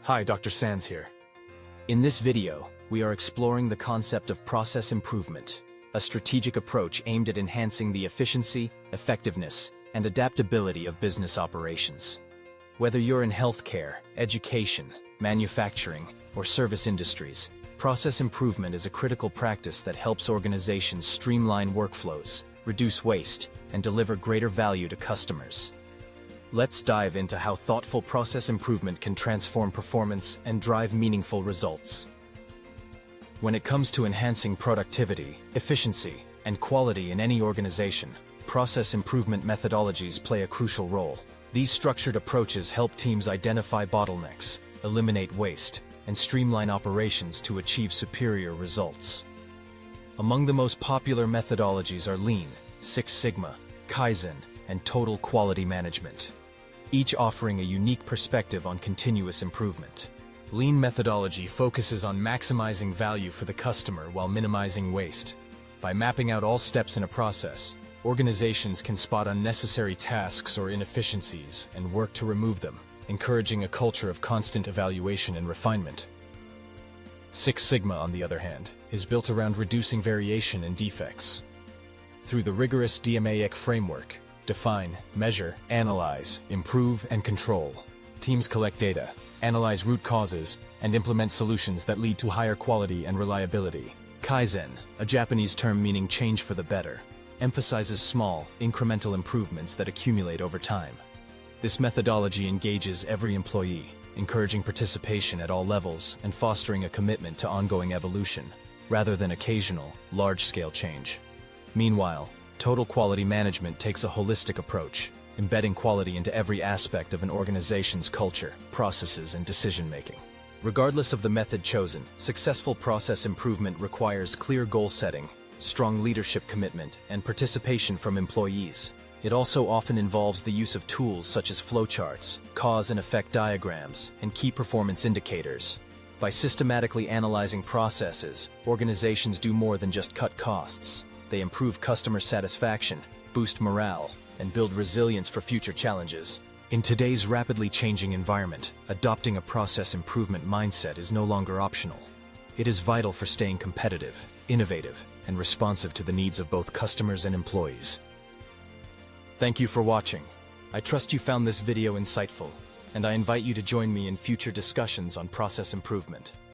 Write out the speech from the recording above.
Hi, Dr. Sands here. In this video, we are exploring the concept of process improvement, a strategic approach aimed at enhancing the efficiency, effectiveness, and adaptability of business operations. Whether you're in healthcare, education, manufacturing, or service industries, process improvement is a critical practice that helps organizations streamline workflows, reduce waste, and deliver greater value to customers. Let's dive into how thoughtful process improvement can transform performance and drive meaningful results. When it comes to enhancing productivity, efficiency, and quality in any organization, process improvement methodologies play a crucial role. These structured approaches help teams identify bottlenecks, eliminate waste, and streamline operations to achieve superior results. Among the most popular methodologies are Lean, Six Sigma, Kaizen, and total quality management, each offering a unique perspective on continuous improvement. Lean methodology focuses on maximizing value for the customer while minimizing waste. By mapping out all steps in a process, organizations can spot unnecessary tasks or inefficiencies and work to remove them, encouraging a culture of constant evaluation and refinement. Six Sigma, on the other hand, is built around reducing variation and defects. Through the rigorous DMAIC framework, define, measure, analyze, improve, and control, teams collect data, analyze root causes, and implement solutions that lead to higher quality and reliability. Kaizen, a Japanese term meaning change for the better, emphasizes small, incremental improvements that accumulate over time. This methodology engages every employee, encouraging participation at all levels and fostering a commitment to ongoing evolution, rather than occasional, large-scale change. Meanwhile, total quality management takes a holistic approach, embedding quality into every aspect of an organization's culture, processes, and decision-making. Regardless of the method chosen, successful process improvement requires clear goal setting, strong leadership commitment, and participation from employees. It also often involves the use of tools such as flowcharts, cause and effect diagrams, and key performance indicators. By systematically analyzing processes, organizations do more than just cut costs. They improve customer satisfaction, boost morale, and build resilience for future challenges. In today's rapidly changing environment, adopting a process improvement mindset is no longer optional. It is vital for staying competitive, innovative, and responsive to the needs of both customers and employees. Thank you for watching. I trust you found this video insightful, and I invite you to join me in future discussions on process improvement.